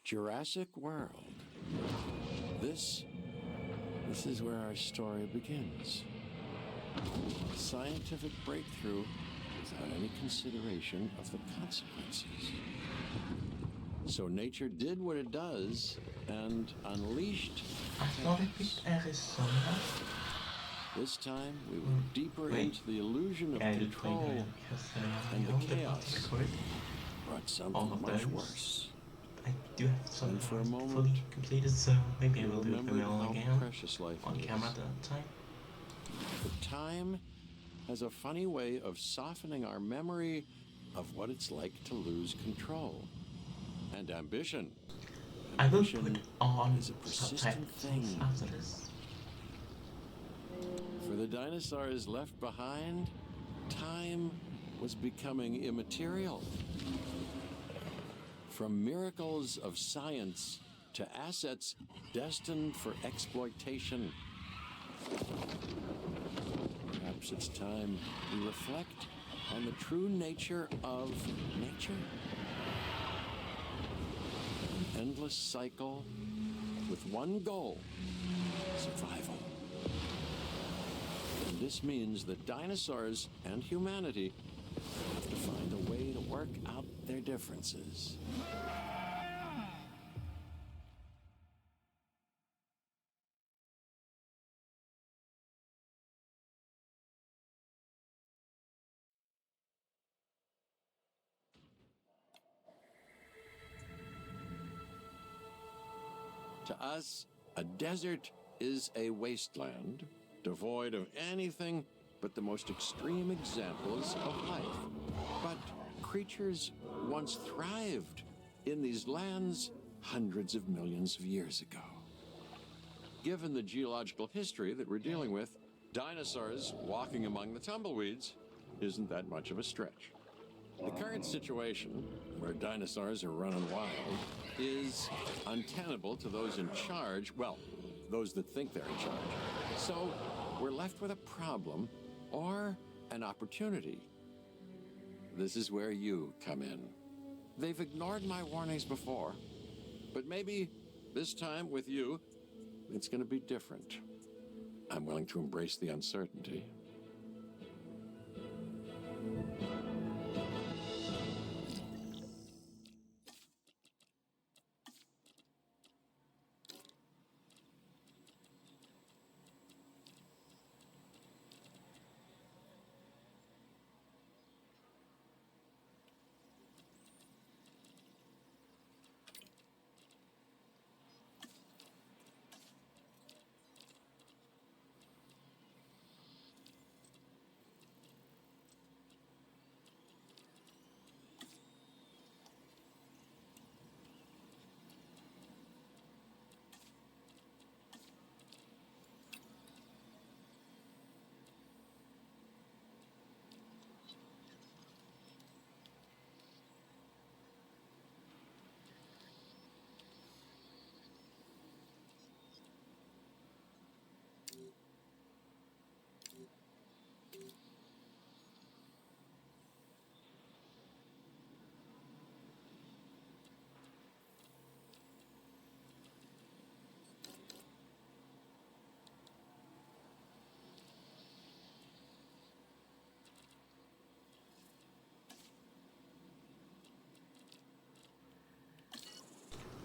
Jurassic World. This is where our story begins. A scientific breakthrough without any consideration of the consequences. So nature did what it does and unleashed chaos. This time we were deeper into the illusion of control, and the chaos brought something much worse. I do have some fully completed, so maybe I will do it again on camera at that time. But time has a funny way of softening our memory of what it's like to lose control. And ambition. I will put on subtitles after this. For the dinosaurs left behind, time was becoming immaterial. From miracles of science to assets destined for exploitation. Perhaps it's time we reflect on the true nature of nature. An endless cycle with one goal: survival. And this means that dinosaurs and humanity have to find a way to work out their differences. To us, a desert is a wasteland, devoid of anything but the most extreme examples of life. But creatures once thrived in these lands hundreds of millions of years ago. Given the geological history that we're dealing with, dinosaurs walking among the tumbleweeds isn't that much of a stretch. The current situation, where dinosaurs are running wild, is untenable to those in charge, well, those that think they're in charge. So we're left with a problem or an opportunity. This is where you come in. They've ignored my warnings before, but maybe this time with you, it's going to be different. I'm willing to embrace the uncertainty.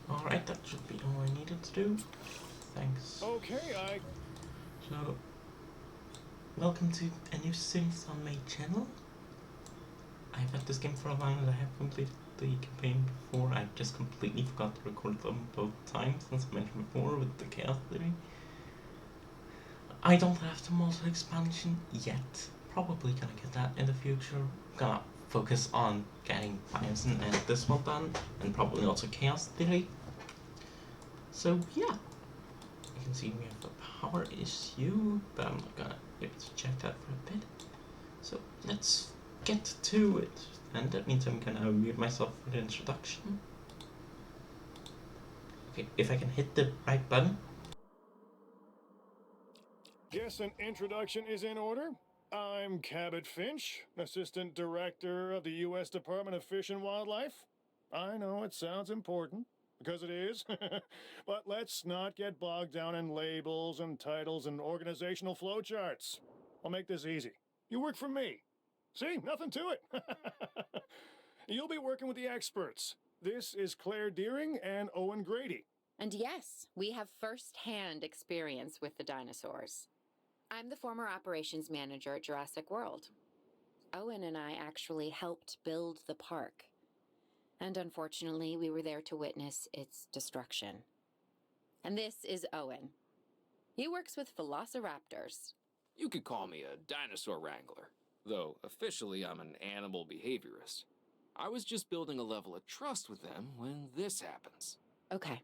Alright, that should be all I needed to do. Thanks. Okay, So, welcome to a new series on my channel. I've had this game for a while and I have completed the campaign before. I just completely forgot to record them both times, as I mentioned before, with the Chaos Theory. I don't have the multi expansion yet. Probably gonna get that in the future. Gonna focus on getting Biosin and this one done, and probably also Chaos Theory. So yeah, you can see we have the power issue, but I'm not gonna be able to check that for a bit. So let's get to it, and that means I'm gonna mute myself for the introduction. Okay, if I can hit the right button. guess an introduction is in order. I'm Cabot Finch, Assistant Director of the U.S. Department of Fish and Wildlife. I know it sounds important. because it is. But let's not get bogged down in labels and titles and organizational flowcharts. I'll make this easy. You work for me. See, nothing to it. You'll be working with the experts. This is Claire Deering and Owen Grady. And yes, we have first-hand experience with the dinosaurs. I'm the former operations manager at Jurassic World. Owen and I actually helped build the park. And unfortunately, we were there to witness its destruction. And this is Owen. He works with velociraptors. You could call me a dinosaur wrangler, though officially I'm an animal behaviorist. I was just building a level of trust with them when this happens. Okay.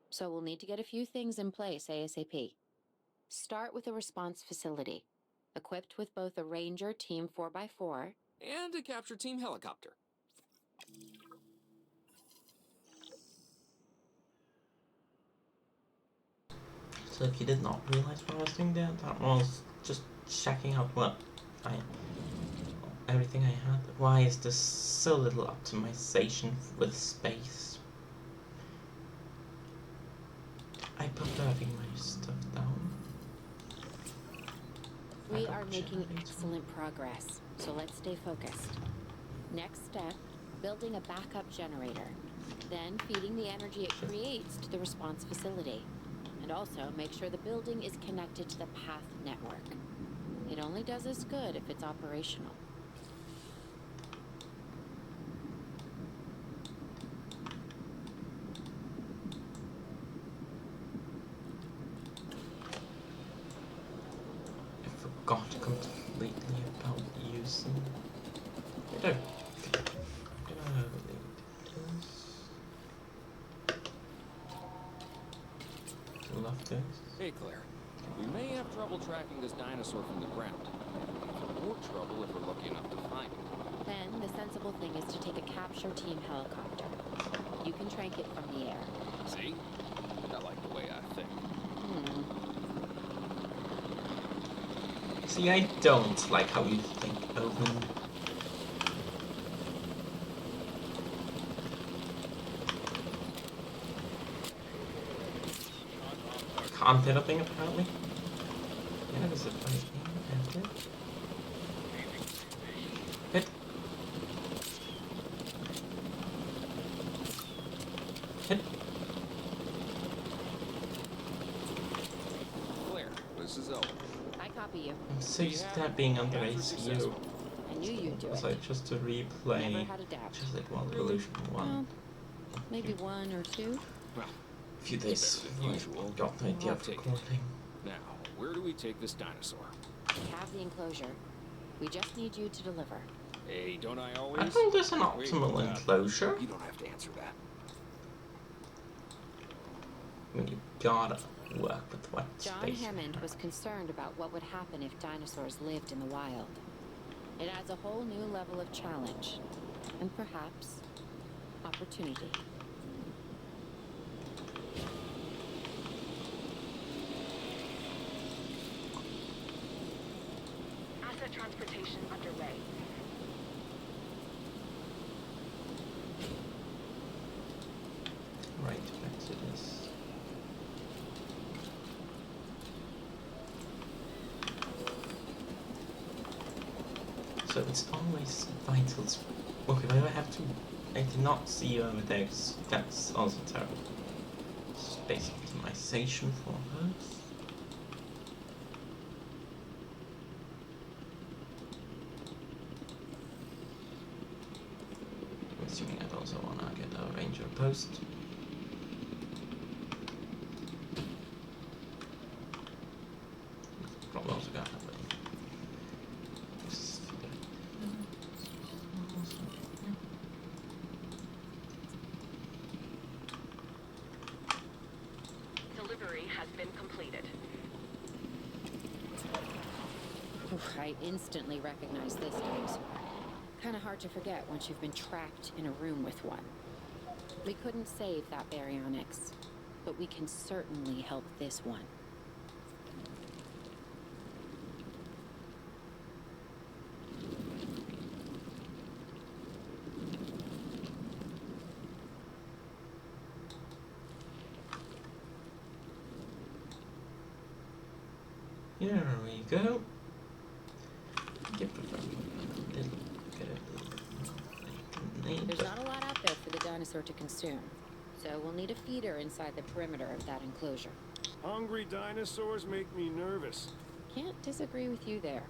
So we'll need to get a few things in place ASAP. Start with a response facility, equipped with both a Ranger Team 4x4 And a capture team helicopter. So if you did not realize what I was doing there, that was just checking out everything I had. Why is there so little optimization with space? I prefer having my stuff down. We Backup are making generator. excellent progress, so let's stay focused. Next step, building a backup generator. Then feeding the energy it creates to the response facility. And also make sure the building is connected to the path network. It only does us good if it's operational. I forgot completely about using. I don't. Love this. Hey, Claire. We may have trouble tracking this dinosaur from the ground. Even more trouble if we're lucky enough to find it. Then the sensible thing is to take a capture team helicopter. You can trank it from the air. See? I like the way I think. See, I don't like how you think, Owen. Can't hit a thing apparently. Yeah, there's a fight here. Hit. Hit. Claire, this is Owen. I copy you. I'm so used to that being under ACU. I knew you'd do It's it. like just to Never replay had a doubt. just like one Evolution 1. Well, maybe one or two. Well, A few days better than before usual. I got the idea I'll of take it. recording. now, where do we take this dinosaur? We have the enclosure. We just need you to deliver. Hey, don't I I always? think there's an Wait, optimal enclosure. You don't have to answer that. I mean, you gotta work with what John space you Hammond have. was concerned about what would happen if dinosaurs lived in the wild. It adds a whole new level of challenge, and perhaps opportunity. Asset transportation underway. Right, back to this. So it's always vital. Look, if I ever have to, I did not see you over there, 'cause that's also terrible. Space optimization for us. I'm assuming I'd also wanna get a ranger post. Probably also gonna have Delivery has been completed. Oof, I instantly recognize this dinosaur. Kinda hard to forget once you've been trapped in a room with one. We couldn't save that baryonyx, but we can certainly help this one. Here we go. Get There's not a lot out there for the dinosaur to consume, so we'll need a feeder inside the perimeter of that enclosure. Hungry dinosaurs make me nervous. Can't disagree with you there.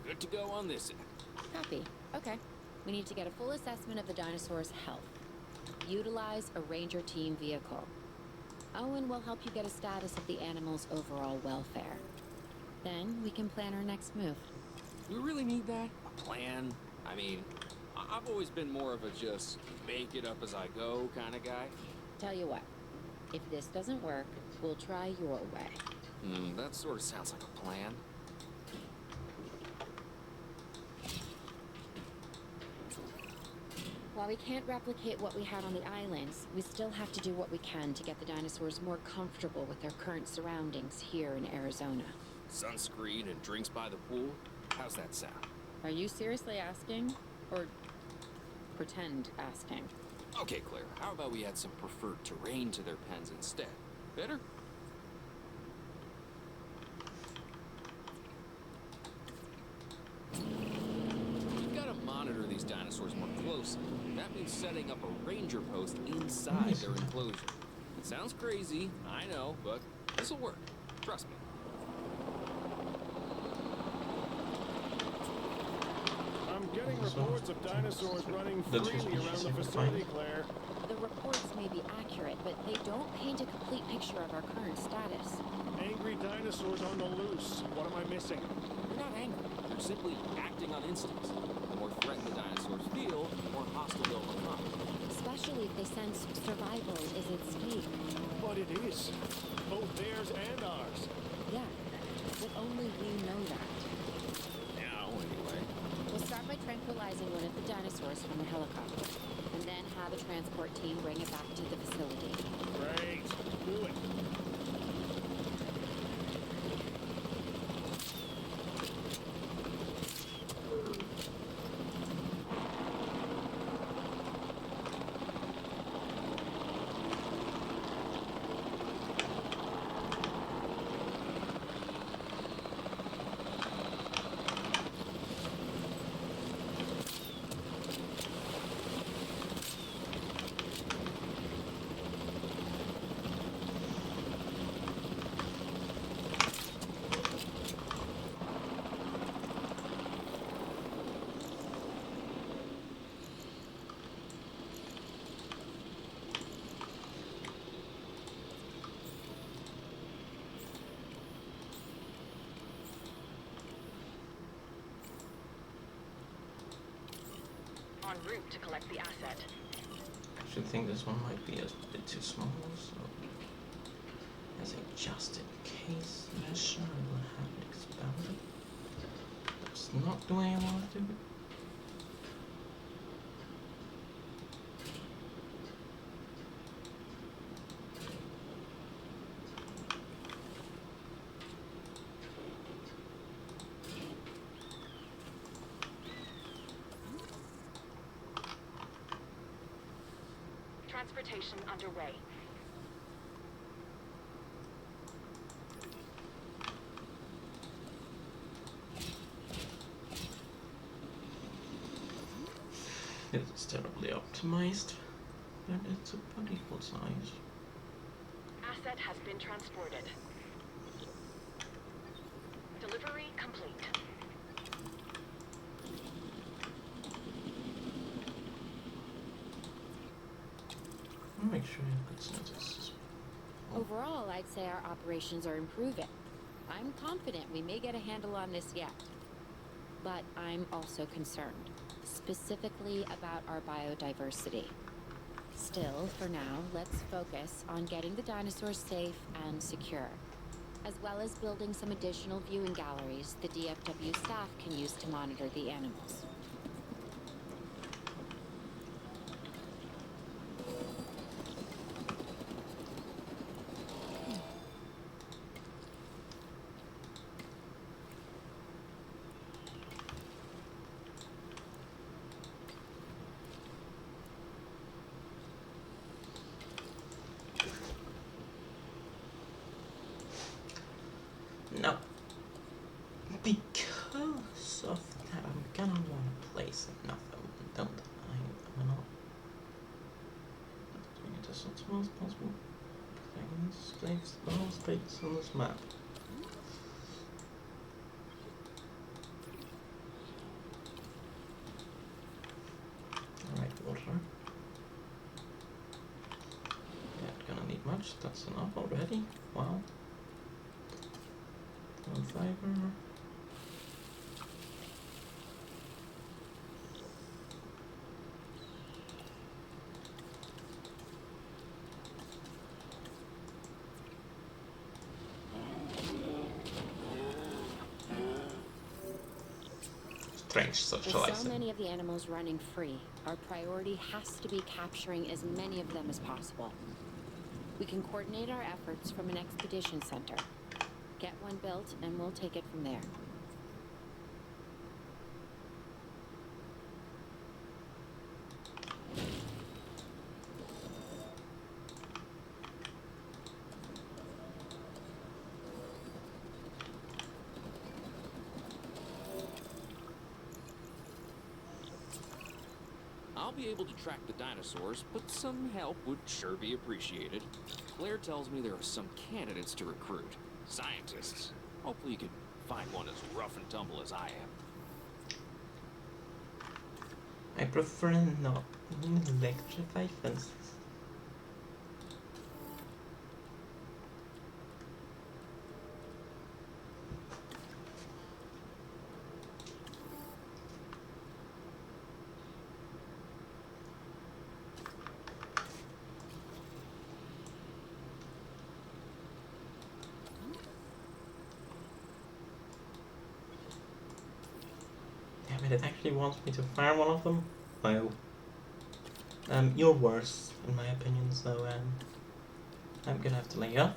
Good to go on this end. Copy. Okay. We need to get a full assessment of the dinosaur's health. Utilize a ranger team vehicle. Owen will help you get a status of the animal's overall welfare. Then we can plan our next move. Do we really need that? A plan? I mean, I've always been more of a just make it up as I go kind of guy. Tell you what, if this doesn't work, we'll try your way. That sort of sounds like a plan. While we can't replicate what we had on the islands, we still have to do what we can to get the dinosaurs more comfortable with their current surroundings here in Arizona. Sunscreen and drinks by the pool? How's that sound? Are you seriously asking? Or pretend asking? Okay, Claire, how about we add some preferred terrain to their pens instead? Better? We've got to monitor these dinosaurs more closely. That means setting up a ranger post inside their enclosure. It sounds crazy, I know, but this'll work. Trust me. I'm getting reports of dinosaurs running freely around the facility, Claire. The reports may be accurate, but they don't paint a complete picture of our current status. Angry dinosaurs on the loose. What am I missing? They're not angry. They're simply acting on instincts. The more threatened the dinosaurs feel, the more hostile they'll become. Especially if they sense survival is at stake. But it is. Both theirs and ours. Yeah, but only we know that. Now, anyway. We'll start by tranquilizing one of the dinosaurs from the helicopter, and then have a transport team bring it back to the facility. Great. Do it. En route to collect the asset. I should think this one might be a bit too small, so as a just in case measure, I will have it expanded. That's not the way I want to do it. Transportation underway. It's terribly optimized, but it's about equal size. Asset has been transported. Delivery complete. I'll make sure you have good senses. Overall, I'd say our operations are improving. I'm confident we may get a handle on this yet. But I'm also concerned, specifically about our biodiversity. Still, for now, let's focus on getting the dinosaurs safe and secure, as well as building some additional viewing galleries the DFW staff can use to monitor the animals. face on this map. Alright, water. Not gonna need much, that's enough already. Wow. One fiber. Strange With socializing. so many of the animals running free, our priority has to be capturing as many of them as possible. We can coordinate our efforts from an expedition center. Get one built, and we'll take it from there. I'll be able to track the dinosaurs, but some help would sure be appreciated. Claire tells me there are some candidates to recruit. Scientists. Hopefully you can find one as rough and tumble as I am. I prefer not electrify fences. Damn it, it actually wants me to fire one of them? Well. You're worse, in my opinion, so I'm gonna have to lay off.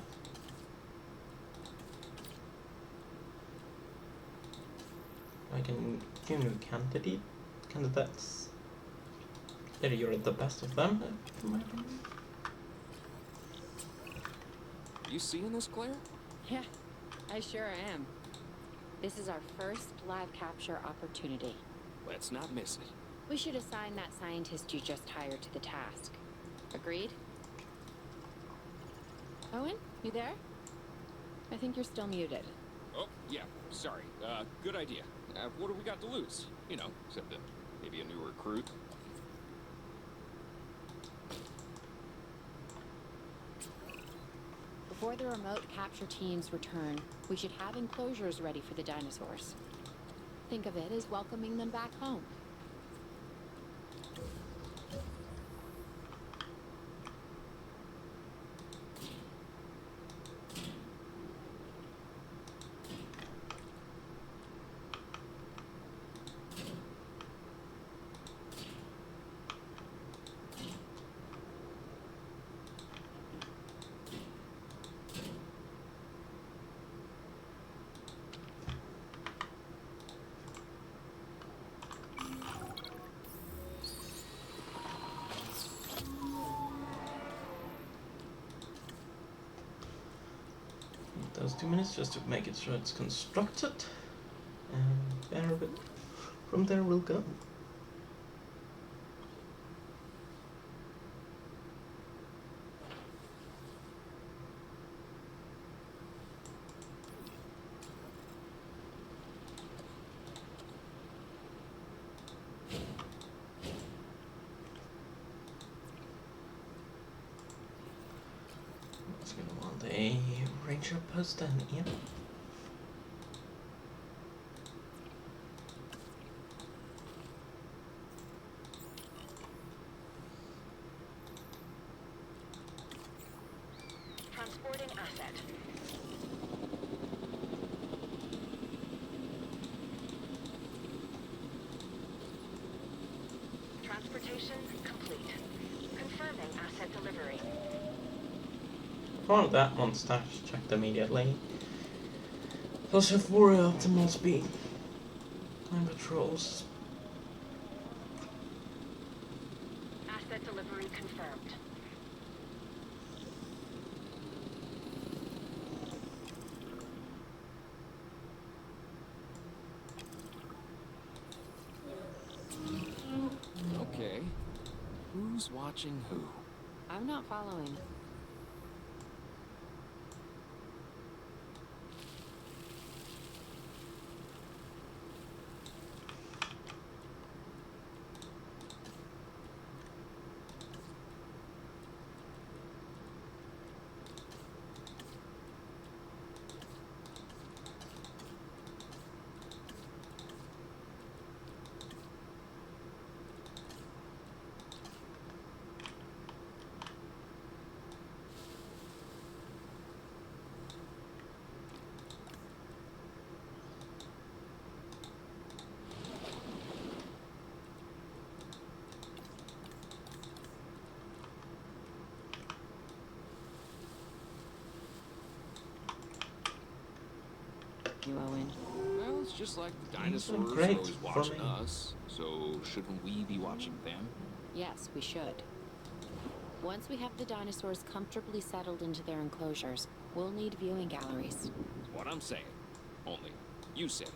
I can give you candidates. There, you're the best of them, in my opinion. You seeing this, Claire? Yeah, I sure am. This is our first live capture opportunity. Let's not miss it. We should assign that scientist you just hired to the task. Agreed? Owen, you there? I think you're still muted. Oh, yeah, sorry. Good idea. What do we got to lose? You know, except maybe a new recruit. Before the remote capture teams return, we should have enclosures ready for the dinosaurs. Think of it as welcoming them back home. Those 2 minutes just to make it sure it's constructed, and from there we'll go. It's gonna want a ranger post and yeah. Transporting asset. Transportation complete. Confirming asset delivery. Found that one stash checked immediately. Plus have 4 optimal speed. Time patrols. Asset delivery confirmed. Okay. Who's watching who? I'm not following. you, Owen? Well, it's just like the Things are dinosaurs are great always for watching me. us, so shouldn't we be watching them? Yes, we should. Once we have the dinosaurs comfortably settled into their enclosures, we'll need viewing galleries. That's what I'm saying. Only, you said it.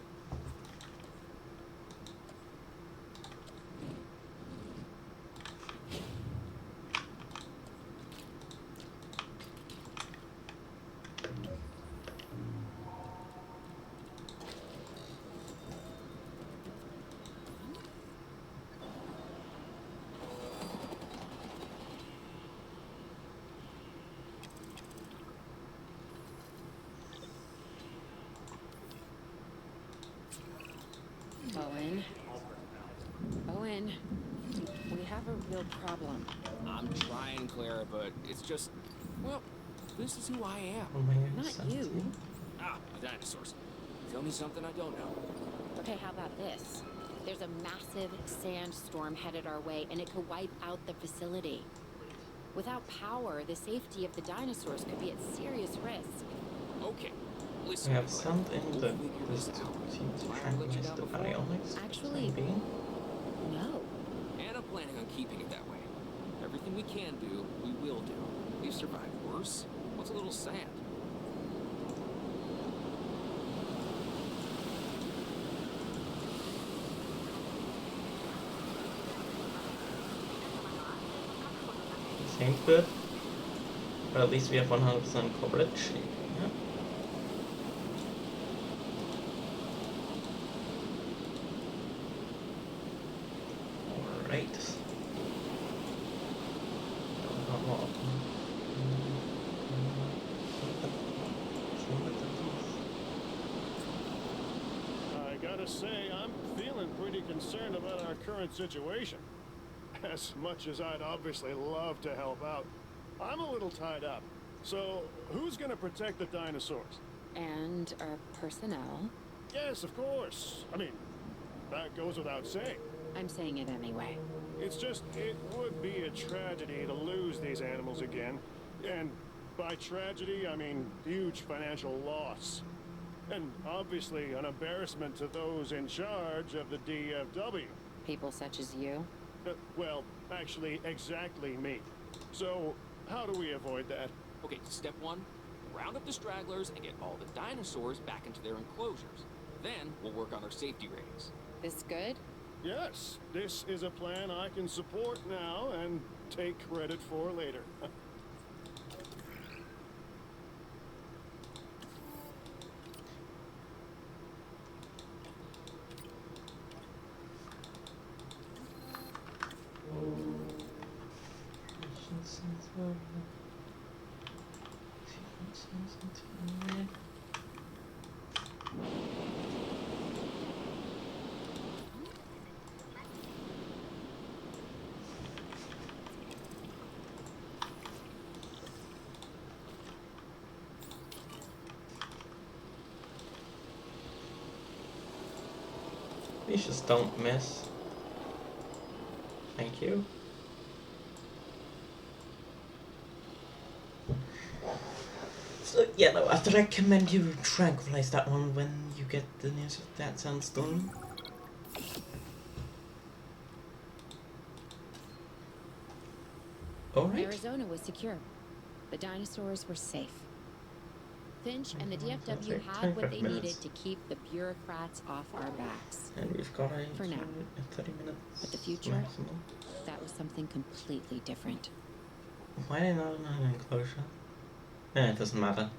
Owen. Owen, we have a real problem. I'm trying, Clara, but it's just, well, this is who I am. Oh my god, Not insanity. you. Ah, the dinosaurs. Tell me something I don't know. Okay, how about this? There's a massive sandstorm headed our way, and it could wipe out the facility. Without power, the safety of the dinosaurs could be at serious risk. Okay, We listen, have Clara. sent in We'll the figure this this to out. team to Why I let you tranquilize down the before? bionics. for the Actually- time being. No. And I'm planning on keeping it that way. Everything we can do, we will do. We've survived worse. What's a little sand? Seems good. But at least we have 100% coverage. Yeah. Alright. Don't have a lot of I gotta say, I'm feeling pretty concerned about our current situation. As much as I'd obviously love to help out, I'm a little tied up. So, who's gonna protect the dinosaurs? And our personnel. Yes, of course. I mean, that goes without saying. I'm saying it anyway. It's just, it would be a tragedy to lose these animals again. And by tragedy, I mean huge financial loss. And obviously an embarrassment to those in charge of the DFW. People such as you. Well, actually, exactly me. So, how do we avoid that? Okay, step one, round up the stragglers and get all the dinosaurs back into their enclosures. Then we'll work on our safety ratings. This good? Yes, this is a plan I can support now and take credit for later. Please just don't miss. Thank you. So yeah, no, I'd recommend you tranquilize that one when you get the news of that sandstorm. Alright. Arizona was secure. The dinosaurs were safe. Finch and the That'll DFW take had what 25 they minutes. needed to keep the bureaucrats off our backs. And we've got a For now. 30 minutes But the future? maximum. That was something completely different. Why are they not in an enclosure? Eh, it doesn't matter.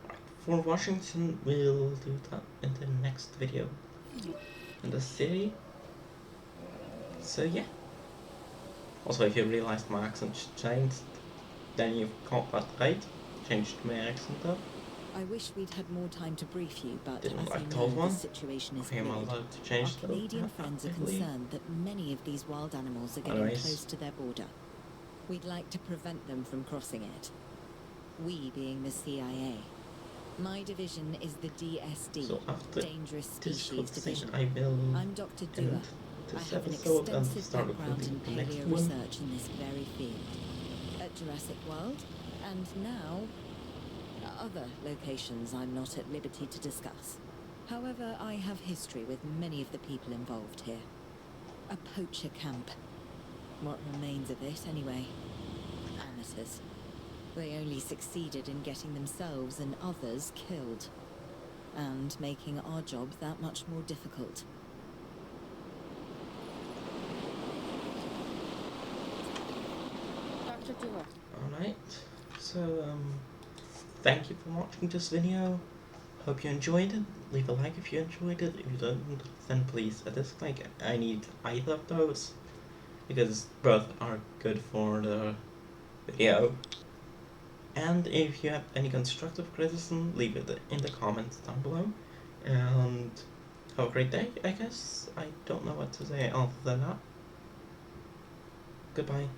Right, for Washington, we'll do that in the next video. In the city. So yeah. Also, if you realized my accent changed, then you've got that right. Changed my accent up. I wish we'd had more time to brief you, but Didn't as like you told know, one. the situation is Okay, I'm fluid. allowed to Our change that. Canadian friends are actively. concerned that many of these wild animals are getting Anyways. close to their border. We'd like to prevent them from crossing it. We being the CIA. My division is the DSD, So after Dangerous this Species conversation, Division. I will I'm Dr. Dua. end I this have an episode and extensive start background in recording the next paleo one. research in this very field. At Jurassic World, and now other locations I'm not at liberty to discuss. However, I have history with many of the people involved here. A poacher camp. What remains of it, anyway? Amateurs. They only succeeded in getting themselves and others killed. And making our job that much more difficult. Dr. Dewar. Alright, so thank you for watching this video. Hope you enjoyed it. Leave a like if you enjoyed it. If you didn't, then please a dislike. I need either of those, because both are good for the video. And if you have any constructive criticism, leave it in the comments down below. And have a great day, I guess. I don't know what to say other than that. Goodbye.